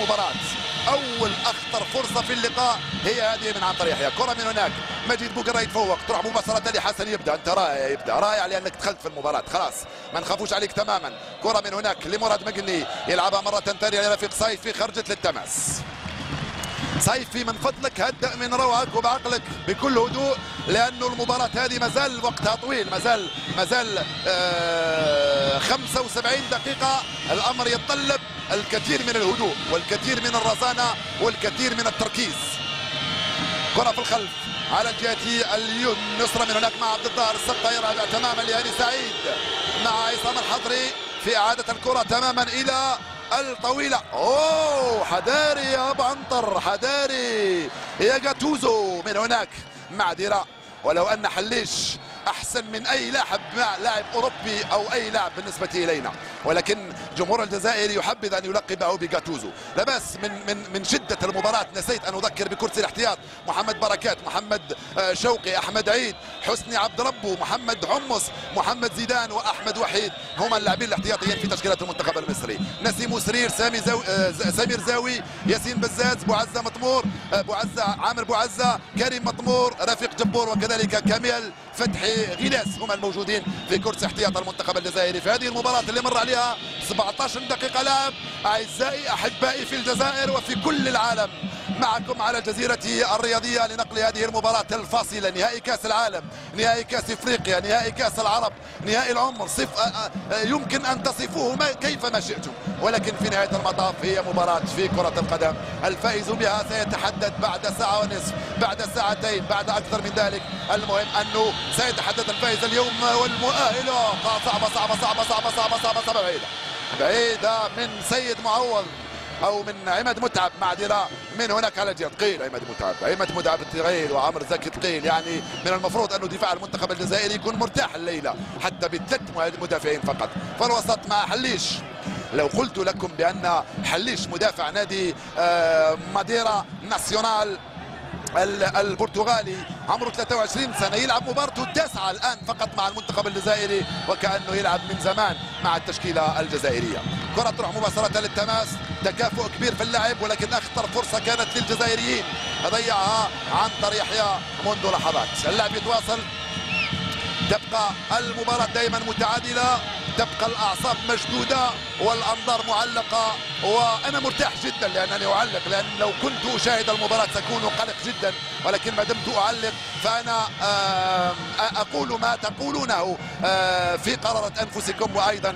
المباراة. أول أخطر فرصة في اللقاء هي هذه من عن طريق يحيى، كرة من هناك مجيد بوقرة يتفوق، تروح مباشرة لحسن يبدأ. أنت رائع، يبدأ رائع لأنك دخلت في المباراة خلاص، ما نخافوش عليك تماما. كرة من هناك لمراد مقني يلعبها مرة ثانية لرفيق صيفي، خرجت للتماس. صيفي من فضلك هدأ من روعك وبعقلك بكل هدوء، لأنه المباراة هذه مازال وقتها طويل، مازال 75 دقيقة. الأمر يتطلب الكثير من الهدوء والكثير من الرزانة والكثير من التركيز. كرة في الخلف على الجهة اليسرى من هناك مع عبد الظاهر السقا، يرجع تماما لهاني سعيد مع عصام الحضري في إعادة الكرة تماما إلى الطويلة. اوه حذاري يا ابو عنتر، حذاري يا جاتوزو من هناك مع ديرا. ولو ان حليش احسن من اي لاعب اوروبي او اي لاعب بالنسبه الينا، ولكن جمهور الجزائر يحبذ ان يلقبه بجاتوزو. لا بأس من شده المباراه. نسيت ان اذكر بكرسي الاحتياط محمد بركات، محمد شوقي، احمد عيد، حسني عبد ربه، محمد حمص، محمد زيدان واحمد وحيد هم اللاعبين الاحتياطيين في تشكيله المنتخب المصري. نسيم سرير، سمير زاوي، ياسين بزاز، بوعزه مطمور، بوعزه عامر بوعزه، كريم مطمور، رفيق جبور، وكذلك كامل فتحي غيلاس هم الموجودين في كرسي احتياط المنتخب الجزائري في هذه المباراة اللي مر عليها 17 دقيقة لعب. أعزائي أحبائي في الجزائر وفي كل العالم، معكم على الجزيرة الرياضية لنقل هذه المباراة الفاصلة، نهائي كأس العالم، نهائي كأس إفريقيا، نهائي كأس العرب، نهائي العمر. يمكن أن تصفوه كيفما شئتم، ولكن في نهاية المطاف هي مباراة في كرة القدم. الفائز بها سيتحدد بعد ساعة ونصف، بعد ساعتين، بعد أكثر من ذلك. المهم أنه سيتحدد الفائز اليوم والمؤهل. صعبة صعبة صعبة صعبة صعبة صعبة صعبة، بعيدة من سيد معوض او من عماد متعب مع ديرا. من هناك على الجهه ثقيل عماد متعب ثقيل وعمر زكي ثقيل. يعني من المفروض انه دفاع المنتخب الجزائري يكون مرتاح الليله حتى بثلاث مدافعين فقط. فالوسط مع حليش، لو قلت لكم بان حليش مدافع نادي ماديرا ناسيونال البرتغالي عمره 23 سنة يلعب مباراته التاسعة الآن فقط مع المنتخب الجزائري، وكأنه يلعب من زمان مع التشكيلة الجزائرية. كرة تروح مباشرة للتماس، تكافؤ كبير في اللعب، ولكن أخطر فرصة كانت للجزائريين ضيعها عنتر يحيى منذ لحظات. اللعب يتواصل، تبقى المباراة دائما متعادلة، تبقى الأعصاب مشدودة والأنظار معلقة، وأنا مرتاح جدا لأنني أعلق، لأن لو كنت أشاهد المباراة سأكون قلق جدا، ولكن ما دمت أعلق فأنا أقول ما تقولونه في قرارة أنفسكم وأيضا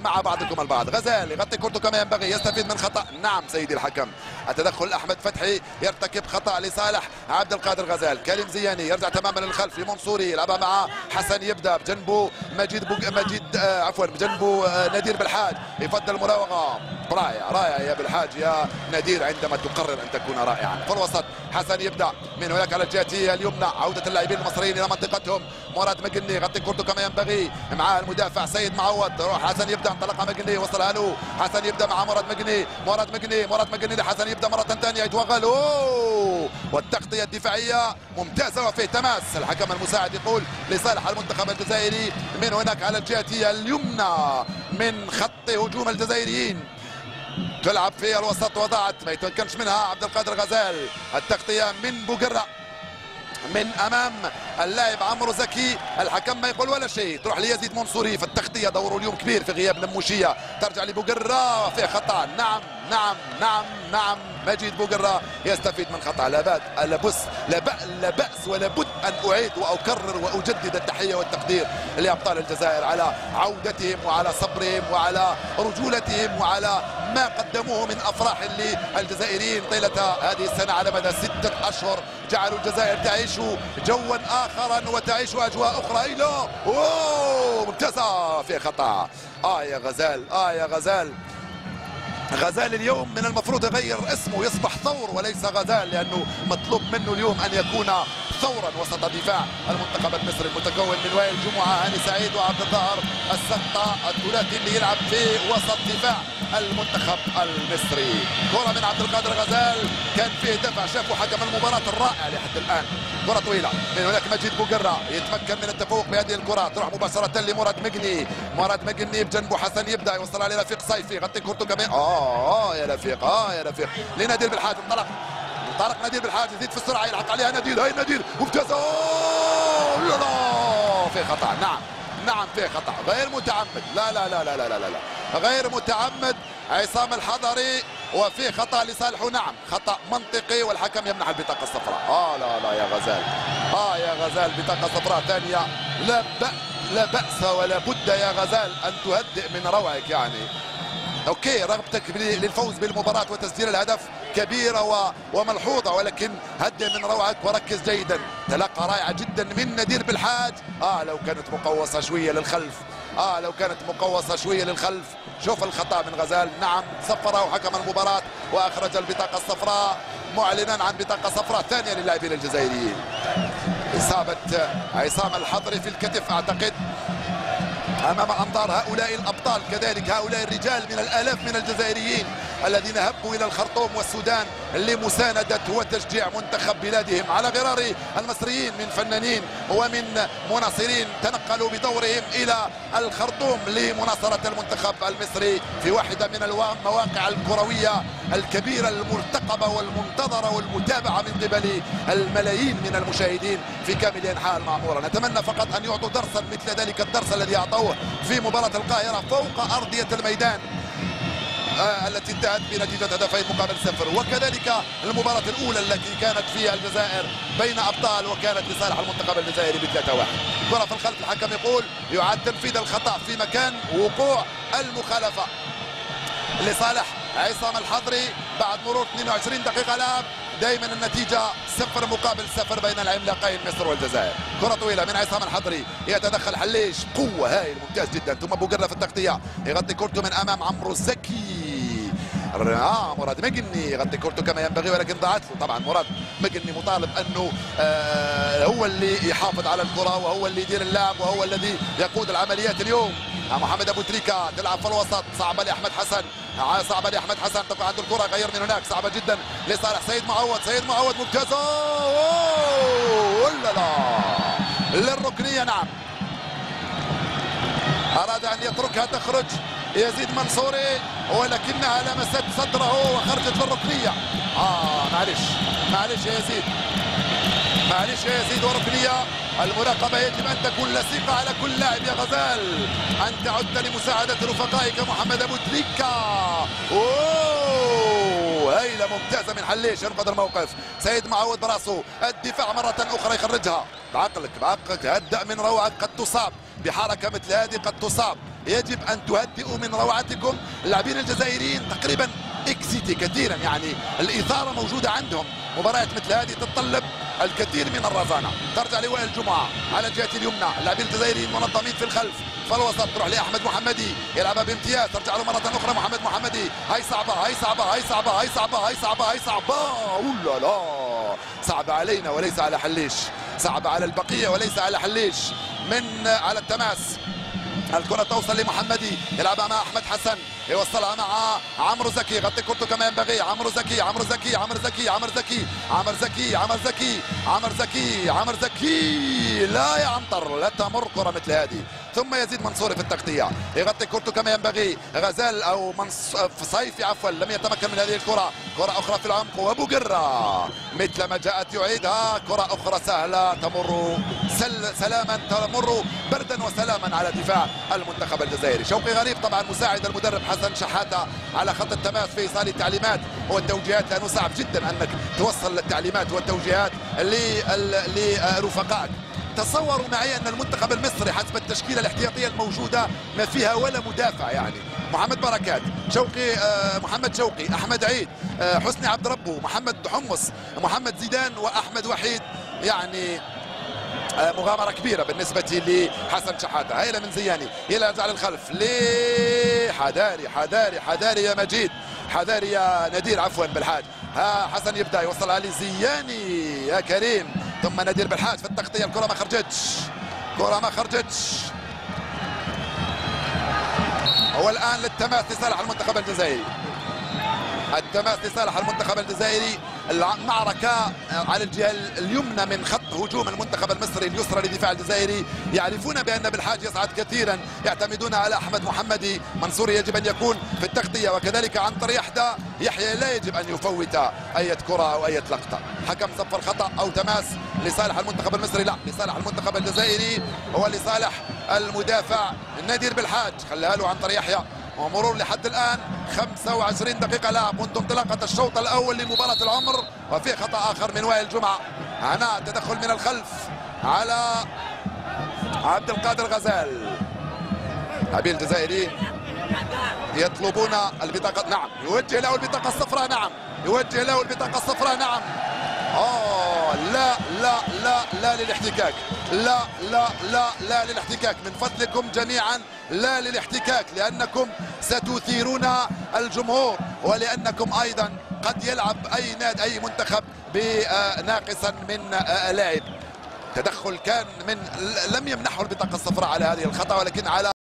مع بعضكم البعض. غزال يغطي كرته كما ينبغي، يستفيد من خطأ. نعم سيدي الحكم، التدخل أحمد فتحي يرتكب خطأ لصالح عبد القادر غزال. كريم زياني يرجع تماما للخلف لمنصوري، يلعبها مع حسن يبدأ، بجنبه بجنبه نادير بالحاج، يفضل المراوغة. رائع يا بالحاج يا نادير عندما تقرر ان تكون رائعا. في الوسط حسن يبدا من هناك على الجهه اليمنى، عوده اللاعبين المصريين الى منطقتهم. مراد مقني يغطي كرته كما ينبغي مع المدافع سيد معوض، روح حسن يبدا، انطلق مقني، وصلها له حسن يبدا مع مراد مقني لحسن يبدا مره ثانيه، يتوغل والتغطيه الدفاعيه ممتازه وفيه تماس. الحكم المساعد يقول لصالح المنتخب الجزائري. من هناك على الجهه اليمنى من خط هجوم الجزائريين، تلعب في الوسط وضاعت، ما يتمكنش منها عبد القادر غزال. التغطية من بوقرة من امام اللاعب عمرو زكي، الحكم ما يقول ولا شيء، تروح ليزيد منصوري في التغطية. دوره اليوم كبير في غياب نموشية، ترجع لبوقرة في خطأ. نعم مجيد بوقرة يستفيد من خطأ. لا بأس ولا بد أن أعيد وأكرر وأجدد التحية والتقدير لأبطال الجزائر على عودتهم وعلى صبرهم وعلى رجولتهم وعلى ما قدموه من أفراح للجزائريين طيلة هذه السنة. على مدى 6 أشهر جعلوا الجزائر تعيش جوا آخرا وتعيش أجواء أخرى. ممتازة في خطأ. يا غزال غزال اليوم من المفروض يغير اسمه، يصبح ثور وليس غزال، لأنه مطلوب منه اليوم أن يكون ثورا وسط دفاع المنتخب المصري المتكون من وائل جمعة، هاني سعيد وعبد الظاهر السقا، الثلاثي اللي يلعب في وسط دفاع المنتخب المصري. كرة من عبد القادر غزال، كان فيه دفع شافوا حكم المباراة الرائع لحد الآن. كرة طويلة من هناك مجيد بوقرة يتمكن من التفوق بهذه الكرة، تروح مباشرة لمراد مقني، مراد مقني بجنبه حسن يبدا يوصلها لرفيق صيفي، يغطي كورته كمان يا رفيق يا رفيق لنادير بالحاج، انطلق نادير بالحاج، يزيد في السرعة يلحق عليها نادير، هاي نادير وابتزا لا في خطأ. نعم في خطأ غير متعمد، لا غير متعمد عصام الحضري، وفي خطأ لصالحه. نعم خطأ منطقي والحكم يمنح البطاقة الصفراء. لا يا غزال، يا غزال بطاقة صفراء ثانية. لا بأس ولا بد يا غزال أن تهدئ من روعك يعني. اوكي رغبتك للفوز بالمباراة وتسجيل الهدف كبيرة وملحوظة، ولكن هدئ من روعك وركز جيدا. تلقى رائعة جدا من نادير بالحاج. لو كانت مقوصة شوية للخلف، شوف الخطأ من غزال. نعم صفره حكم المباراة واخرج البطاقة الصفراء، معلنا عن بطاقة صفراء ثانية للاعبين الجزائريين. إصابة عصام الحضري في الكتف أعتقد أمام أنظار هؤلاء الأبطال، كذلك هؤلاء الرجال من الآلاف من الجزائريين الذين هبوا إلى الخرطوم والسودان لمساندة وتشجيع منتخب بلادهم، على غرار المصريين من فنانين ومن مناصرين تنقلوا بدورهم إلى الخرطوم لمناصرة المنتخب المصري في واحدة من المواقع الكروية الكبيرة المرتقبة والمنتظرة والمتابعة من قبل الملايين من المشاهدين في كامل أنحاء المعمورة. نتمنى فقط أن يعطوا درسا مثل ذلك الدرس الذي أعطوه في مباراة القاهرة فوق أرضية الميدان التي انتهت بنتيجة هدفين مقابل 0، وكذلك المباراة الأولى التي كانت في الجزائر بين أبطال وكانت لصالح المنتخب الجزائري ب3-1. كرة في الخلف، الحكم يقول يعاد تنفيذ الخطأ في مكان وقوع المخالفة لصالح عصام الحضري بعد مرور 22 دقيقة لعب. دائما النتيجة 0-0 بين العملاقين مصر والجزائر. كرة طويلة من عصام الحضري، يتدخل حليش بقوة، هايل ممتاز جدا، ثم بوقرة في التغطية يغطي كورته من أمام عمرو الزكي. مراد مقني يغطي كورته كما ينبغي، ولكن ضاعت له. طبعا مراد مقني مطالب انه هو اللي يحافظ على الكرة وهو اللي يدير اللعب وهو الذي يقود العمليات اليوم. محمد ابو تريكة تلعب في الوسط، صعبة لأحمد حسن، تبقى عنده الكرة، غير من هناك، صعبة جدا لصالح سيد معوض ممتازة للركنية. نعم أراد أن يتركها تخرج يزيد منصوري، ولكنها لمست صدره وخرجت للركنية. معلش يا يزيد وركنية. المراقبة يجب أن تكون لصيقة على كل لاعب يا غزال. أنت عدت لمساعدة رفقائك محمد أبو تريكة. هيلة ممتازة من حليش ينقذ الموقف. سيد معوض براسه، الدفاع مرة أخرى يخرجها بعقلك، هدأ من روعك، قد تصاب بحركة مثل هذه، قد تصاب. يجب أن تهدئوا من روعتكم. اللاعبين الجزائريين تقريبا اكزيتي كثيرا، يعني الإثارة موجودة عندهم. مباريات مثل هذه تتطلب الكثير من الرزانة. ترجع لوائل جمعة على الجهة اليمنى، اللاعبين الجزائريين منظمين في الخلف، في الوسط تروح لأحمد محمدي يلعبها بامتياز، ترجع له مرة أخرى محمد محمدي. هاي صعبة لا صعبة علينا وليس على حليش، صعبة على البقية وليس على حليش. من على التماس الكرة توصل لمحمدي، يلعبها مع أحمد حسن، يوصلها مع عمرو زكي، يغطي كرته كما ينبغي. عمرو زكي لا يعنطر، لا تمر كرة مثل هذه. ثم يزيد منصوري في التغطية، يغطي كرته كما ينبغي. غزال أو صيفي عفوا لم يتمكن من هذه الكرة. كرة أخرى في العمق وبوقرة مثل ما جاءت يعيدها. كرة أخرى سهلة تمر سلاما، تمر بردا وسلاما على دفاع المنتخب الجزائري. شوقي غريب طبعا مساعد المدرب حسن شحاتة على خط التماس في إيصال التعليمات والتوجيهات، لأنه صعب جدا أنك توصل التعليمات والتوجيهات لرفقائك. تصوروا معي أن المنتخب المصري حسب التشكيلة الاحتياطية الموجودة ما فيها ولا مدافع، يعني محمد بركات، شوقي، محمد شوقي، أحمد عيد، حسني عبد ربه، محمد حمص، محمد زيدان وأحمد وحيد. يعني مغامرة كبيرة بالنسبة لحسن شحاتة. هيلا من زياني يرجع للخلف حذاري يا مجيد، حذاري يا نادير عفوا بالحاج. ها حسن يبدأ يوصلها لزياني، يا كريم ثم نادر بالحاج في التغطيه. الكره ما خرجتش، كره ما خرجتش. هو الان للتماس لصالح المنتخب الجزائري، التماس لصالح المنتخب الجزائري. المعركة على الجهة اليمنى من خط هجوم المنتخب المصري، اليسرى لدفاع الجزائري. يعرفون بأن بالحاج يصعد كثيرا، يعتمدون على أحمد محمدي. منصور يجب أن يكون في التغطية، وكذلك عن طريق يحدى. يحيى لا يجب أن يفوت أي كرة أو أي لقطة. حكم صفر خطأ أو تماس لصالح المنتخب المصري، لا لصالح المنتخب الجزائري، هو لصالح المدافع نادر بالحاج. خلاها له عن طريق يحيى. ومرور لحد الآن 25 دقيقة لعب منذ انطلاقة الشوط الأول لمباراة العمر، وفي خطأ آخر من وائل جمعة. هنا تدخل من الخلف على عبد القادر غزال. لاعبين الجزائري يطلبون البطاقة، نعم يوجه له البطاقة الصفراء، نعم يوجه له البطاقة الصفراء، نعم. لا لا لا لا للاحتكاك، لا لا لا لا للاحتكاك، من فضلكم جميعا لا للاحتكاك، لأنكم ستثيرون الجمهور، ولأنكم أيضا قد يلعب أي نادي أي منتخب بناقصا من لاعب. تدخل كان من لم يمنحه البطاقة الصفراء على هذه الخطأ، ولكن على